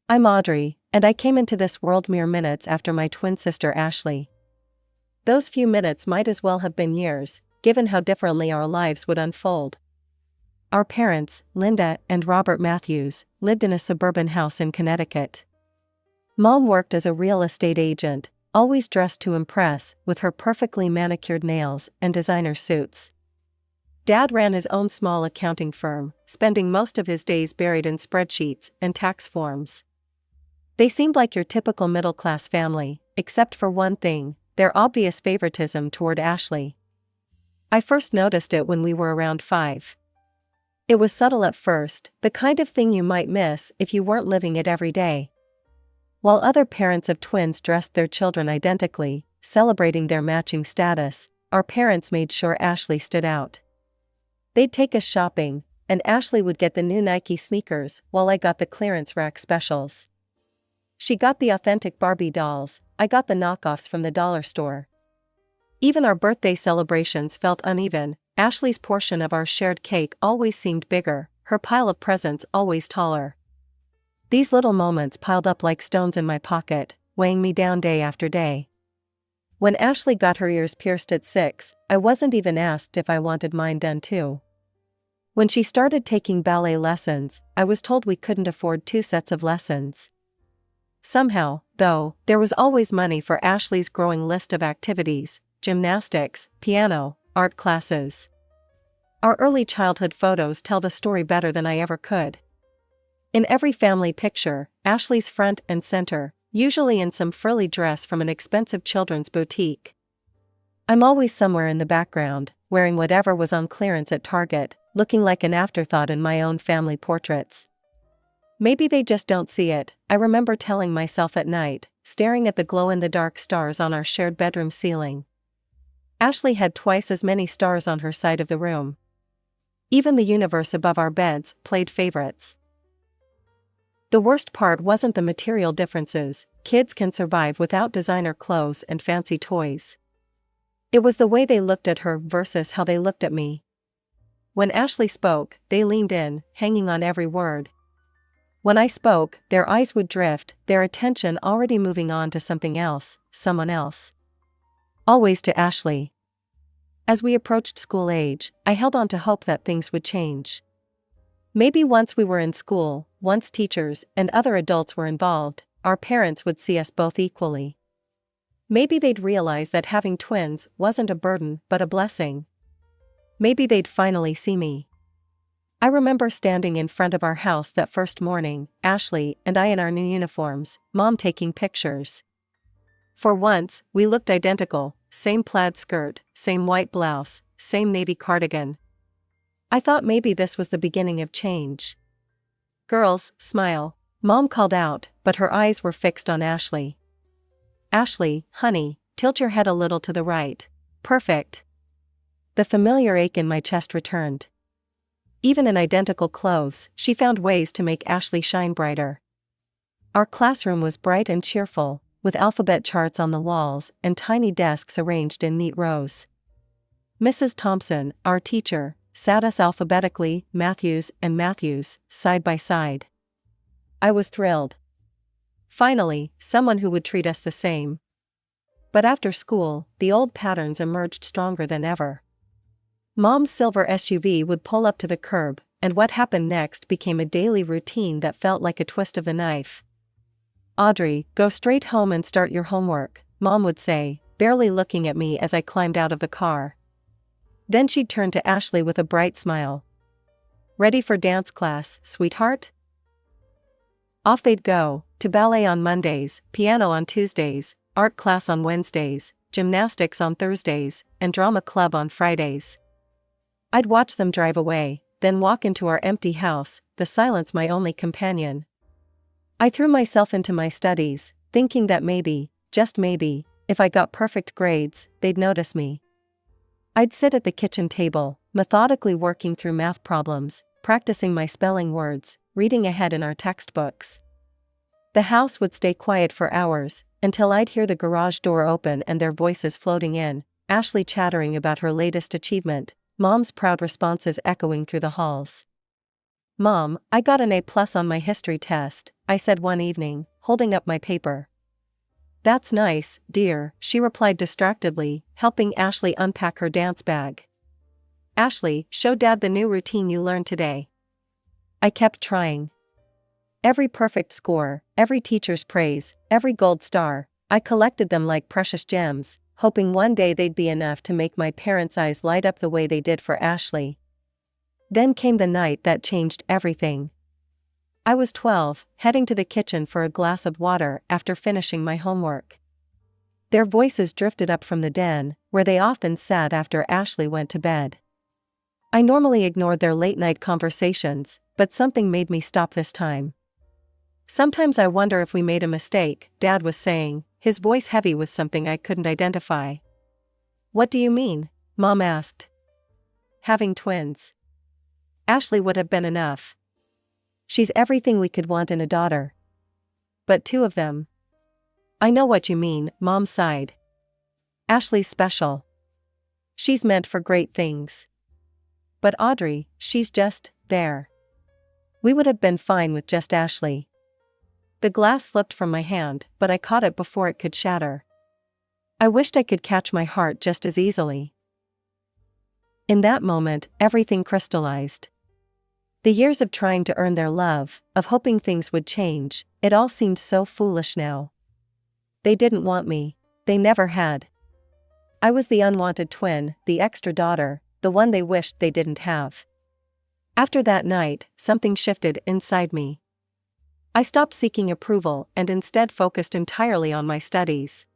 I'm Audrey, and I came into this world mere minutes after my twin sister Ashley. Those few minutes might as well have been years, given how differently our lives would unfold. Our parents, Linda and Robert Matthews, lived in a suburban house in Connecticut. Mom worked as a real estate agent, always dressed to impress, with her perfectly manicured nails and designer suits. Dad ran his own small accounting firm, spending most of his days buried in spreadsheets and tax forms. They seemed like your typical middle-class family, except for one thing, their obvious favoritism toward Ashley. I first noticed it when we were around 5. It was subtle at first, the kind of thing you might miss if you weren't living it every day. While other parents of twins dressed their children identically, celebrating their matching status, our parents made sure Ashley stood out. They'd take us shopping, and Ashley would get the new Nike sneakers while I got the clearance rack specials. She got the authentic Barbie dolls, I got the knockoffs from the dollar store. Even our birthday celebrations felt uneven. Ashley's portion of our shared cake always seemed bigger, her pile of presents always taller. These little moments piled up like stones in my pocket, weighing me down day after day. When Ashley got her ears pierced at 6, I wasn't even asked if I wanted mine done too. When she started taking ballet lessons, I was told we couldn't afford 2 sets of lessons. Somehow, though, there was always money for Ashley's growing list of activities: gymnastics, piano, art classes. Our early childhood photos tell the story better than I ever could. In every family picture, Ashley's front and center, usually in some frilly dress from an expensive children's boutique. I'm always somewhere in the background, wearing whatever was on clearance at Target, looking like an afterthought in my own family portraits. Maybe they just don't see it, I remember telling myself at night, staring at the glow-in-the-dark stars on our shared bedroom ceiling. Ashley had twice as many stars on her side of the room. Even the universe above our beds played favorites. The worst part wasn't the material differences. Kids can survive without designer clothes and fancy toys. It was the way they looked at her versus how they looked at me. When Ashley spoke, they leaned in, hanging on every word. When I spoke, their eyes would drift, their attention already moving on to something else, someone else. Always to Ashley. As we approached school age, I held on to hope that things would change. Maybe once we were in school, once teachers and other adults were involved, our parents would see us both equally. Maybe they'd realize that having twins wasn't a burden but a blessing. Maybe they'd finally see me. I remember standing in front of our house that first morning, Ashley and I in our new uniforms, Mom taking pictures. For once, we looked identical, same plaid skirt, same white blouse, same navy cardigan. I thought maybe this was the beginning of change. "Girls, smile," Mom called out, but her eyes were fixed on Ashley. "Ashley, honey, tilt your head a little to the right. Perfect." The familiar ache in my chest returned. Even in identical clothes, she found ways to make Ashley shine brighter. Our classroom was bright and cheerful, with alphabet charts on the walls and tiny desks arranged in neat rows. Mrs. Thompson, our teacher, sat us alphabetically, Matthews and Matthews, side by side. I was thrilled. Finally, someone who would treat us the same. But after school, the old patterns emerged stronger than ever. Mom's silver SUV would pull up to the curb, and what happened next became a daily routine that felt like a twist of the knife. "Audrey, go straight home and start your homework," Mom would say, barely looking at me as I climbed out of the car. Then she'd turn to Ashley with a bright smile. "Ready for dance class, sweetheart?" Off they'd go, to ballet on Mondays, piano on Tuesdays, art class on Wednesdays, gymnastics on Thursdays, and drama club on Fridays. I'd watch them drive away, then walk into our empty house, the silence my only companion. I threw myself into my studies, thinking that maybe, just maybe, if I got perfect grades, they'd notice me. I'd sit at the kitchen table, methodically working through math problems, practicing my spelling words, reading ahead in our textbooks. The house would stay quiet for hours, until I'd hear the garage door open and their voices floating in, Ashley chattering about her latest achievement, Mom's proud responses echoing through the halls. "Mom, I got an A+ on my history test," I said one evening, holding up my paper. "That's nice, dear," she replied distractedly, helping Ashley unpack her dance bag. "Ashley, show Dad the new routine you learned today." I kept trying. Every perfect score, every teacher's praise, every gold star, I collected them like precious gems, hoping one day they'd be enough to make my parents' eyes light up the way they did for Ashley. Then came the night that changed everything. I was 12, heading to the kitchen for a glass of water after finishing my homework. Their voices drifted up from the den, where they often sat after Ashley went to bed. I normally ignored their late-night conversations, but something made me stop this time. "Sometimes I wonder if we made a mistake," Dad was saying, his voice heavy with something I couldn't identify. "What do you mean?" Mom asked. "Having twins. Ashley would have been enough. She's everything we could want in a daughter. But two of them." "I know what you mean," Mom sighed. "Ashley's special. She's meant for great things. But Audrey, she's just there. We would have been fine with just Ashley." The glass slipped from my hand, but I caught it before it could shatter. I wished I could catch my heart just as easily. In that moment, everything crystallized. The years of trying to earn their love, of hoping things would change, it all seemed so foolish now. They didn't want me. They never had. I was the unwanted twin, the extra daughter, the one they wished they didn't have. After that night, something shifted inside me. I stopped seeking approval and instead focused entirely on my studies.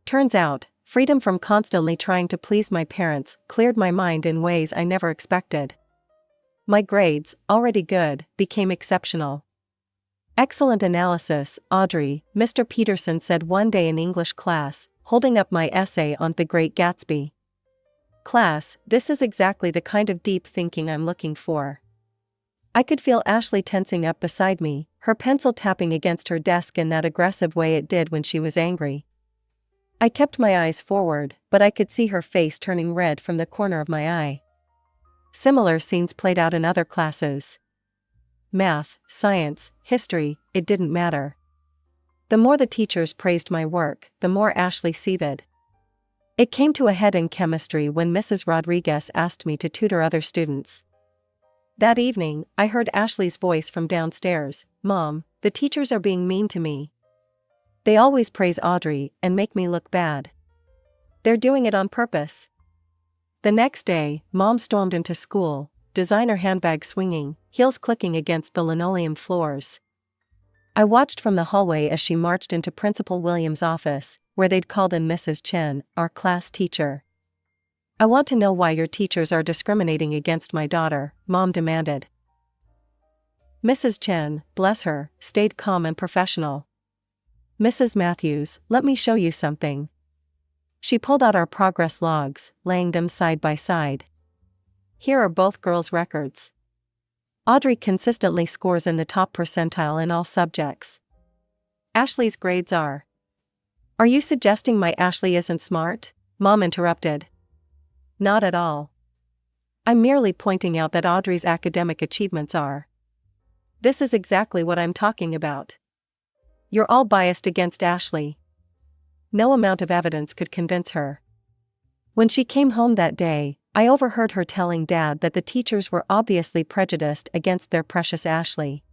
Turns out, freedom from constantly trying to please my parents cleared my mind in ways I never expected. My grades, already good, became exceptional. "Excellent analysis, Audrey," Mr. Peterson said one day in English class, holding up my essay on The Great Gatsby. "Class, this is exactly the kind of deep thinking I'm looking for." I could feel Ashley tensing up beside me, her pencil tapping against her desk in that aggressive way it did when she was angry. I kept my eyes forward, but I could see her face turning red from the corner of my eye. Similar scenes played out in other classes. Math, science, history, it didn't matter. The more the teachers praised my work, the more Ashley seethed. It came to a head in chemistry when Mrs. Rodriguez asked me to tutor other students. That evening, I heard Ashley's voice from downstairs, "Mom, the teachers are being mean to me. They always praise Audrey and make me look bad. They're doing it on purpose." The next day, Mom stormed into school, designer handbag swinging, heels clicking against the linoleum floors. I watched from the hallway as she marched into Principal Williams' office, where they'd called in Mrs. Chen, our class teacher. "I want to know why your teachers are discriminating against my daughter," Mom demanded. Mrs. Chen, bless her, stayed calm and professional. "Mrs. Matthews, let me show you something." She pulled out our progress logs, laying them side by side. "Here are both girls' records. Audrey consistently scores in the top percentile in all subjects. Ashley's grades are." "Are you suggesting my Ashley isn't smart?" Mom interrupted. "Not at all. I'm merely pointing out that Audrey's academic achievements are. This is exactly what I'm talking about. You're all biased against Ashley." No amount of evidence could convince her. When she came home that day, I overheard her telling Dad that the teachers were obviously prejudiced against their precious Ashley.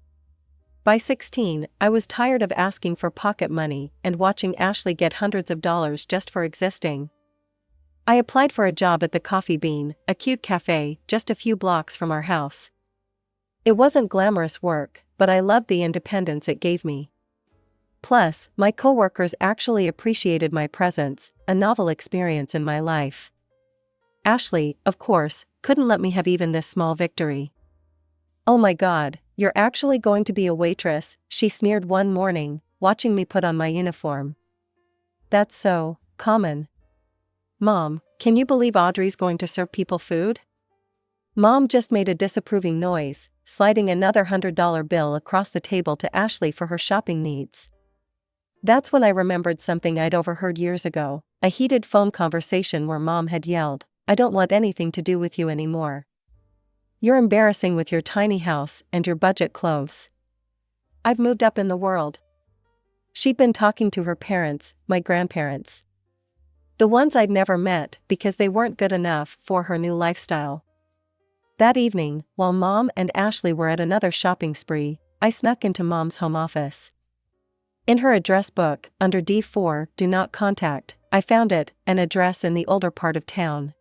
By 16, I was tired of asking for pocket money and watching Ashley get hundreds of dollars just for existing. I applied for a job at the Coffee Bean, a cute cafe just a few blocks from our house. It wasn't glamorous work, but I loved the independence it gave me. Plus, my coworkers actually appreciated my presence, a novel experience in my life. Ashley, of course, couldn't let me have even this small victory. "Oh my God, you're actually going to be a waitress," she sneered one morning, watching me put on my uniform. "That's so common. Mom, can you believe Audrey's going to serve people food?" Mom just made a disapproving noise, sliding another $100 bill across the table to Ashley for her shopping needs. That's when I remembered something I'd overheard years ago, a heated phone conversation where Mom had yelled, "I don't want anything to do with you anymore." You're embarrassing with your tiny house and your budget clothes. I've moved up in the world. She'd been talking to her parents, my grandparents. The ones I'd never met because they weren't good enough for her new lifestyle. That evening, while Mom and Ashley were at another shopping spree, I snuck into Mom's home office. In her address book, under D4, Do Not Contact, I found an address in the older part of town.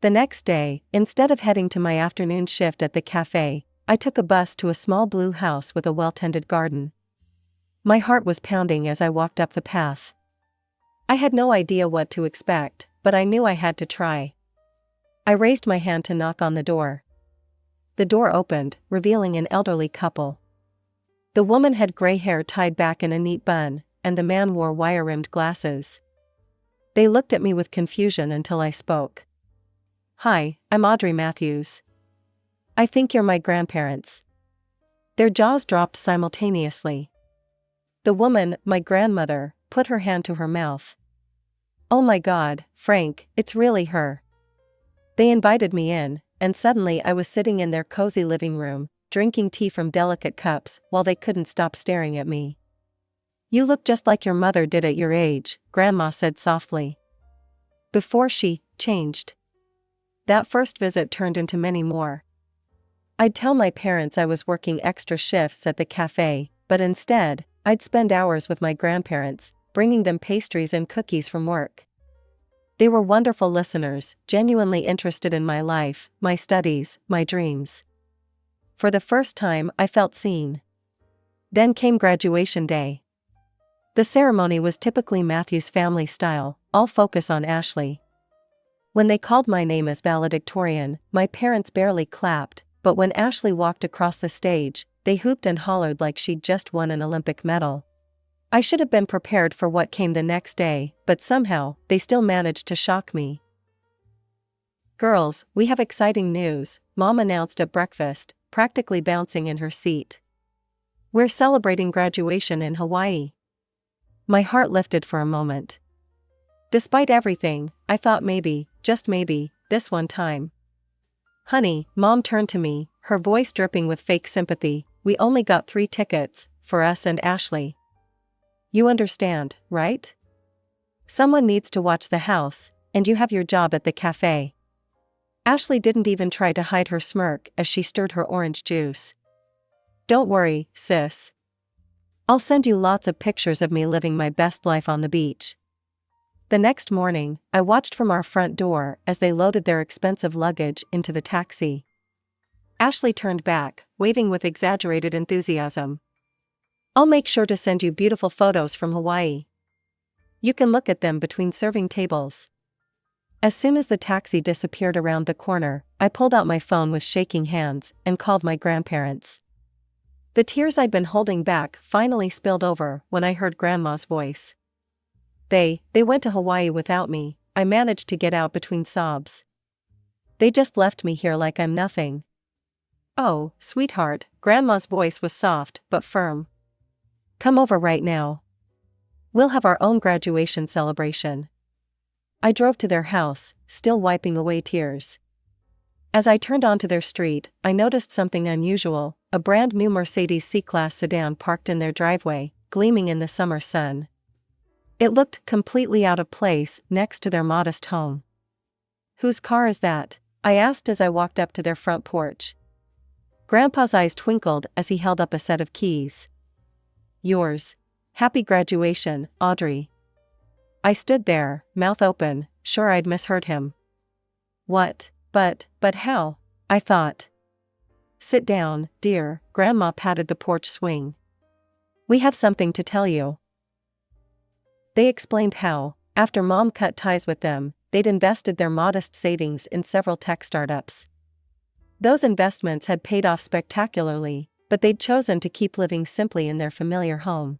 The next day, instead of heading to my afternoon shift at the cafe, I took a bus to a small blue house with a well-tended garden. My heart was pounding as I walked up the path. I had no idea what to expect, but I knew I had to try. I raised my hand to knock on the door. The door opened, revealing an elderly couple. The woman had gray hair tied back in a neat bun, and the man wore wire-rimmed glasses. They looked at me with confusion until I spoke. "Hi, I'm Audrey Matthews. I think you're my grandparents." Their jaws dropped simultaneously. The woman, my grandmother, put her hand to her mouth. "Oh my God, Frank, it's really her." They invited me in, and suddenly I was sitting in their cozy living room, drinking tea from delicate cups while they couldn't stop staring at me. "You look just like your mother did at your age," Grandma said softly. Before she changed. That first visit turned into many more. I'd tell my parents I was working extra shifts at the cafe, but instead, I'd spend hours with my grandparents, bringing them pastries and cookies from work. They were wonderful listeners, genuinely interested in my life, my studies, my dreams. For the first time, I felt seen. Then came graduation day. The ceremony was typically Matthew's family style, all focus on Ashley. When they called my name as valedictorian, my parents barely clapped, but when Ashley walked across the stage, they hooped and hollered like she'd just won an Olympic medal. I should have been prepared for what came the next day, but somehow, they still managed to shock me. "Girls, we have exciting news," Mom announced at breakfast, practically bouncing in her seat. "We're celebrating graduation in Hawaii." My heart lifted for a moment. Despite everything, I thought maybe, just maybe, this one time. "Honey," Mom turned to me, her voice dripping with fake sympathy, "we only got 3 tickets, for us and Ashley. You understand, right? Someone needs to watch the house, and you have your job at the cafe." Ashley didn't even try to hide her smirk as she stirred her orange juice. "Don't worry, sis. I'll send you lots of pictures of me living my best life on the beach." The next morning, I watched from our front door as they loaded their expensive luggage into the taxi. Ashley turned back, waving with exaggerated enthusiasm. "I'll make sure to send you beautiful photos from Hawaii. You can look at them between serving tables." As soon as the taxi disappeared around the corner, I pulled out my phone with shaking hands and called my grandparents. The tears I'd been holding back finally spilled over when I heard Grandma's voice. They went to Hawaii without me," I managed to get out between sobs. "They just left me here like I'm nothing." "Oh, sweetheart," Grandma's voice was soft but firm. "Come over right now. We'll have our own graduation celebration." I drove to their house, still wiping away tears. As I turned onto their street, I noticed something unusual, a brand new Mercedes C-Class sedan parked in their driveway, gleaming in the summer sun. It looked completely out of place next to their modest home. "Whose car is that?" I asked as I walked up to their front porch. Grandpa's eyes twinkled as he held up a set of keys. "Yours. Happy graduation, Audrey." I stood there, mouth open, sure I'd misheard him. "What? But how?" I thought. "Sit down, dear," Grandma patted the porch swing. "We have something to tell you." They explained how, after Mom cut ties with them, they'd invested their modest savings in several tech startups. Those investments had paid off spectacularly, but they'd chosen to keep living simply in their familiar home.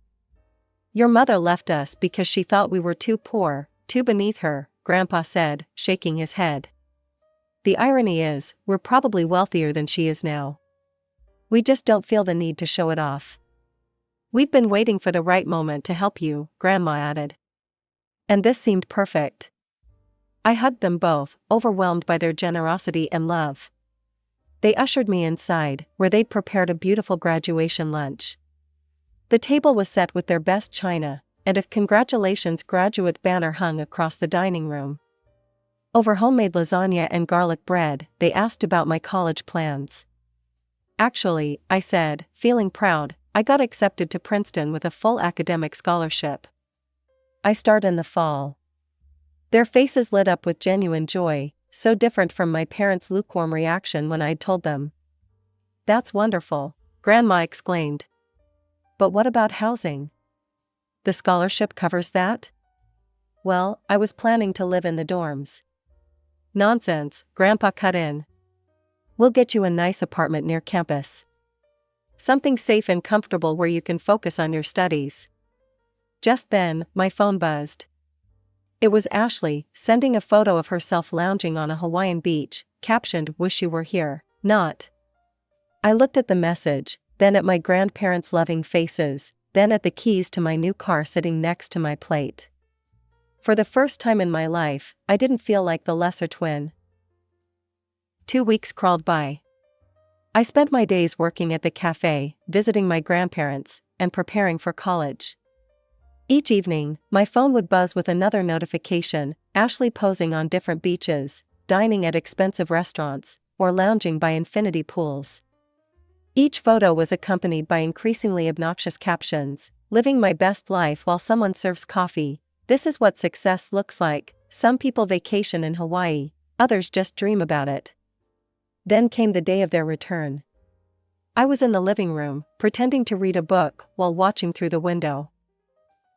"Your mother left us because she thought we were too poor, too beneath her," Grandpa said, shaking his head. "The irony is, we're probably wealthier than she is now. We just don't feel the need to show it off. We've been waiting for the right moment to help you," Grandma added. And this seemed perfect. I hugged them both, overwhelmed by their generosity and love. They ushered me inside, where they'd prepared a beautiful graduation lunch. The table was set with their best china, and a congratulations graduate banner hung across the dining room. Over homemade lasagna and garlic bread, they asked about my college plans. Actually, I said, feeling proud, I got accepted to Princeton with a full academic scholarship. I start in the fall. Their faces lit up with genuine joy, so different from my parents' lukewarm reaction when I'd told them. That's wonderful, Grandma exclaimed. But what about housing? The scholarship covers that? Well, I was planning to live in the dorms. Nonsense, Grandpa cut in. We'll get you a nice apartment near campus. Something safe and comfortable where you can focus on your studies. Just then, my phone buzzed. It was Ashley, sending a photo of herself lounging on a Hawaiian beach, captioned, "Wish you were here, not." I looked at the message, then at my grandparents' loving faces, then at the keys to my new car sitting next to my plate. For the first time in my life, I didn't feel like the lesser twin. 2 weeks crawled by. I spent my days working at the cafe, visiting my grandparents, and preparing for college. Each evening, my phone would buzz with another notification, Ashley posing on different beaches, dining at expensive restaurants, or lounging by infinity pools. Each photo was accompanied by increasingly obnoxious captions, "Living my best life while someone serves coffee. This is what success looks like. Some people vacation in Hawaii, others just dream about it." Then came the day of their return. I was in the living room, pretending to read a book while watching through the window.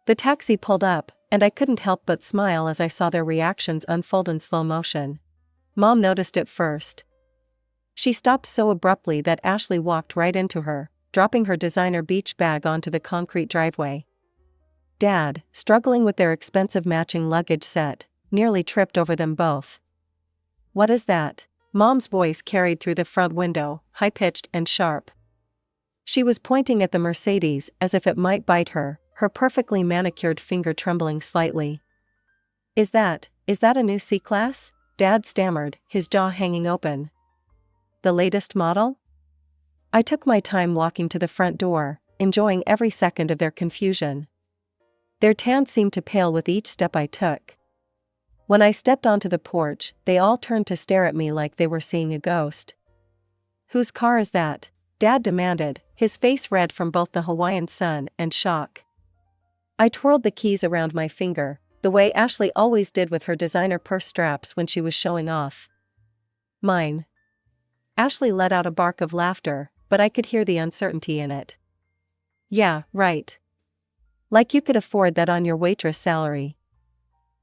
The taxi pulled up, and I couldn't help but smile as I saw their reactions unfold in slow motion. Mom noticed it first. She stopped so abruptly that Ashley walked right into her, dropping her designer beach bag onto the concrete driveway. Dad, struggling with their expensive matching luggage set, nearly tripped over them both. "What is that?" Mom's voice carried through the front window, high-pitched and sharp. She was pointing at the Mercedes as if it might bite her, her perfectly manicured finger trembling slightly. Is that a new C-Class?" Dad stammered, his jaw hanging open. "The latest model?" I took my time walking to the front door, enjoying every second of their confusion. Their tan seemed to pale with each step I took. When I stepped onto the porch, they all turned to stare at me like they were seeing a ghost. "Whose car is that?" Dad demanded, his face red from both the Hawaiian sun and shock. I twirled the keys around my finger, the way Ashley always did with her designer purse straps when she was showing off. "Mine." Ashley let out a bark of laughter, but I could hear the uncertainty in it. "Yeah, right. Like you could afford that on your waitress salary.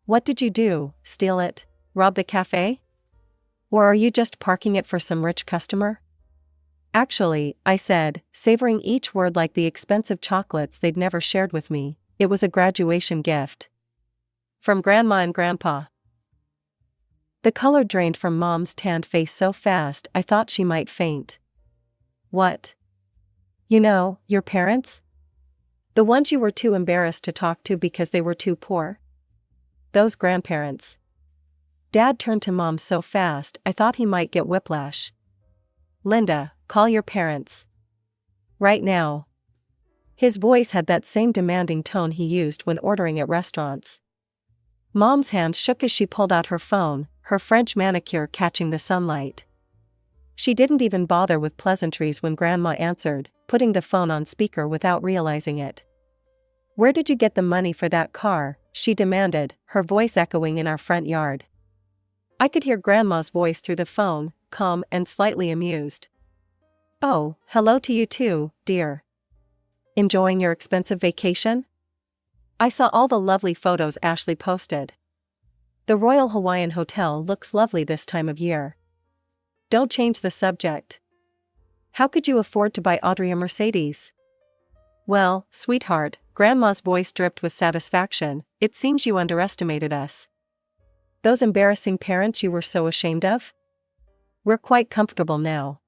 What did you do, steal it? Rob the cafe? Or are you just parking it for some rich customer?" "Actually," I said, savoring each word like the expensive chocolates they'd never shared with me, "it was a graduation gift. From Grandma and Grandpa." The color drained from Mom's tanned face so fast I thought she might faint. "What? You know, your parents? The ones you were too embarrassed to talk to because they were too poor? Those grandparents." Dad turned to Mom so fast I thought he might get whiplash. "Linda, call your parents. Right now." His voice had that same demanding tone he used when ordering at restaurants. Mom's hand shook as she pulled out her phone, her French manicure catching the sunlight. She didn't even bother with pleasantries when Grandma answered, putting the phone on speaker without realizing it. "Where did you get the money for that car?" she demanded, her voice echoing in our front yard. I could hear Grandma's voice through the phone, calm and slightly amused. "Oh, hello to you too, dear. Enjoying your expensive vacation?" I saw all the lovely photos Ashley posted. "The Royal Hawaiian Hotel looks lovely this time of year." "Don't change the subject. How could you afford to buy Audrey a Mercedes?" "Well, sweetheart," Grandma's voice dripped with satisfaction, "it seems you underestimated us. Those embarrassing parents you were so ashamed of? We're quite comfortable now.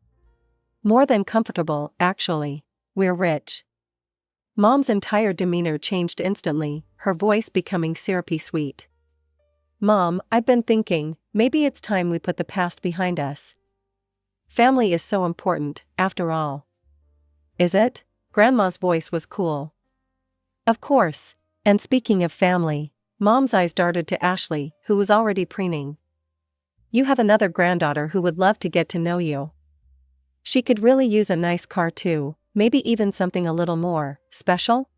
More than comfortable, actually. We're rich." Mom's entire demeanor changed instantly, her voice becoming syrupy sweet. "Mom, I've been thinking, maybe it's time we put the past behind us." Family is so important, after all. Is it? Grandma's voice was cool. Of course. And speaking of family, Mom's eyes darted to Ashley, who was already preening. You have another granddaughter who would love to get to know you. She could really use a nice car too, maybe even something a little more special?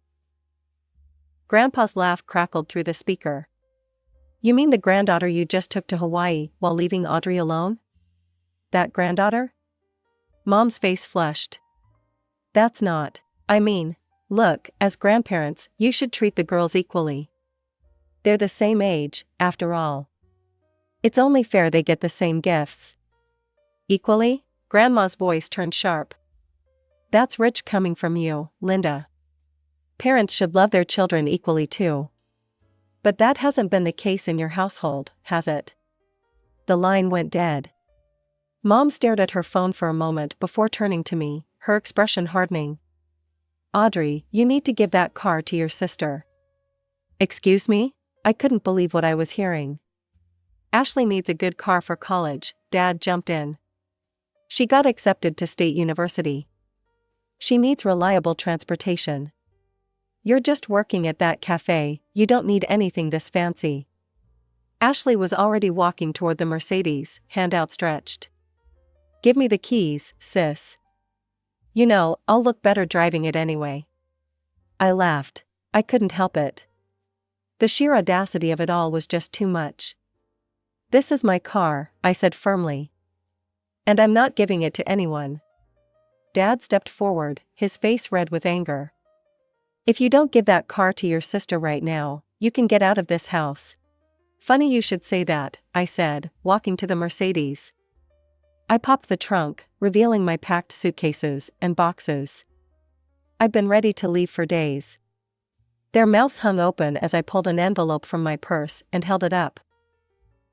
Grandpa's laugh crackled through the speaker. You mean the granddaughter you just took to Hawaii while leaving Audrey alone? That granddaughter? Mom's face flushed. That's not. I mean, look, as grandparents, you should treat the girls equally. They're the same age, after all. It's only fair they get the same gifts. Equally? Grandma's voice turned sharp. That's rich coming from you, Linda. Parents should love their children equally too. But that hasn't been the case in your household, has it? The line went dead. Mom stared at her phone for a moment before turning to me, her expression hardening. Audrey, you need to give that car to your sister. Excuse me? I couldn't believe what I was hearing. Ashley needs a good car for college, Dad jumped in. She got accepted to State University. She needs reliable transportation. You're just working at that cafe, you don't need anything this fancy. Ashley was already walking toward the Mercedes, hand outstretched. Give me the keys, sis. You know, I'll look better driving it anyway. I laughed. I couldn't help it. The sheer audacity of it all was just too much. This is my car, I said firmly. And I'm not giving it to anyone. Dad stepped forward, his face red with anger. If you don't give that car to your sister right now, you can get out of this house. Funny you should say that, I said, walking to the Mercedes. I popped the trunk, revealing my packed suitcases and boxes. I'd been ready to leave for days. Their mouths hung open as I pulled an envelope from my purse and held it up.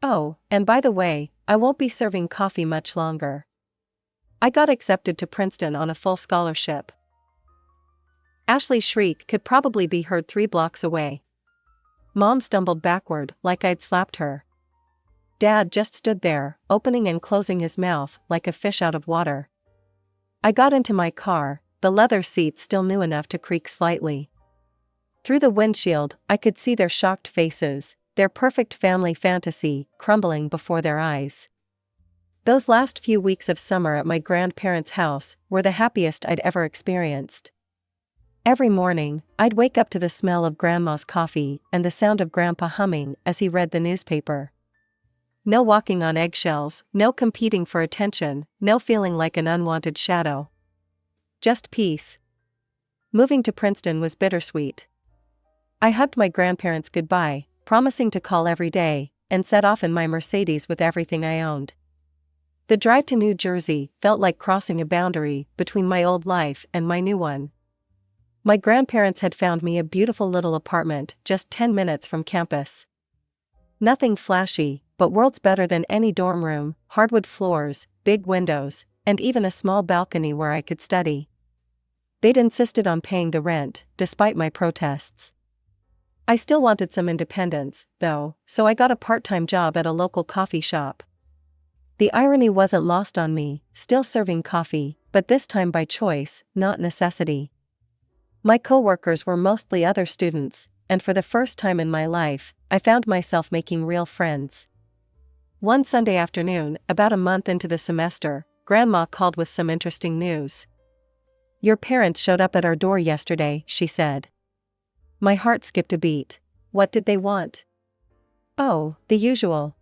Oh, and by the way, I won't be serving coffee much longer. I got accepted to Princeton on a full scholarship. Ashley's shriek could probably be heard 3 blocks away. Mom stumbled backward, like I'd slapped her. Dad just stood there, opening and closing his mouth like a fish out of water. I got into my car, the leather seat still new enough to creak slightly. Through the windshield, I could see their shocked faces, their perfect family fantasy crumbling before their eyes. Those last few weeks of summer at my grandparents' house were the happiest I'd ever experienced. Every morning, I'd wake up to the smell of Grandma's coffee and the sound of Grandpa humming as he read the newspaper. No walking on eggshells, no competing for attention, no feeling like an unwanted shadow. Just peace. Moving to Princeton was bittersweet. I hugged my grandparents goodbye, promising to call every day, and set off in my Mercedes with everything I owned. The drive to New Jersey felt like crossing a boundary between my old life and my new one. My grandparents had found me a beautiful little apartment just 10 minutes from campus. Nothing flashy, but worlds better than any dorm room, hardwood floors, big windows, and even a small balcony where I could study. They'd insisted on paying the rent, despite my protests. I still wanted some independence, though, so I got a part-time job at a local coffee shop. The irony wasn't lost on me, still serving coffee, but this time by choice, not necessity. My co-workers were mostly other students, and for the first time in my life, I found myself making real friends. One Sunday afternoon, about a month into the semester, Grandma called with some interesting news. Your parents showed up at our door yesterday, she said. My heart skipped a beat. What did they want? Oh, the usual.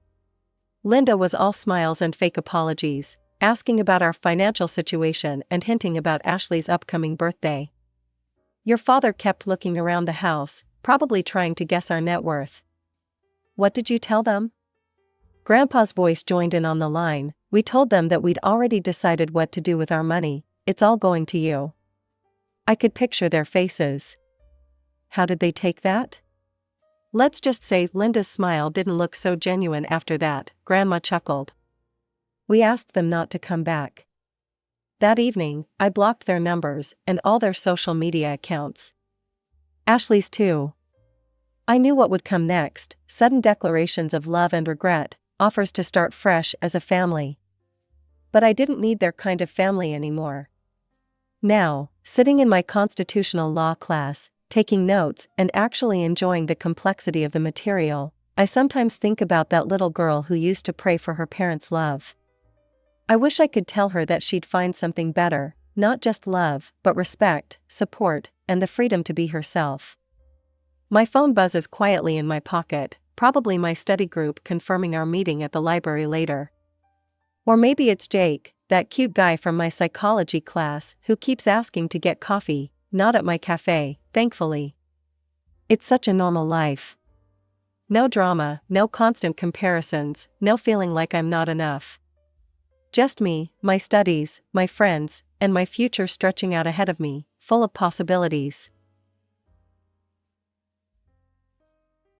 Linda was all smiles and fake apologies, asking about our financial situation and hinting about Ashley's upcoming birthday. Your father kept looking around the house, probably trying to guess our net worth. What did you tell them? Grandpa's voice joined in on the line. We told them that we'd already decided what to do with our money. It's all going to you. I could picture their faces. How did they take that? Let's just say Linda's smile didn't look so genuine after that, Grandma chuckled. We asked them not to come back. That evening, I blocked their numbers and all their social media accounts. Ashley's too. I knew what would come next, sudden declarations of love and regret, offers to start fresh as a family. but I didn't need their kind of family anymore. Now, sitting in my constitutional law class, taking notes and actually enjoying the complexity of the material, I sometimes think about that little girl who used to pray for her parents' love. I wish I could tell her that she'd find something better, not just love, but respect, support, and the freedom to be herself. My phone buzzes quietly in my pocket, probably my study group confirming our meeting at the library later. Or maybe it's Jake, that cute guy from my psychology class who keeps asking to get coffee, not at my cafe, thankfully. It's such a normal life. No drama, no constant comparisons, no feeling like I'm not enough. Just me, my studies, my friends, and my future stretching out ahead of me, full of possibilities.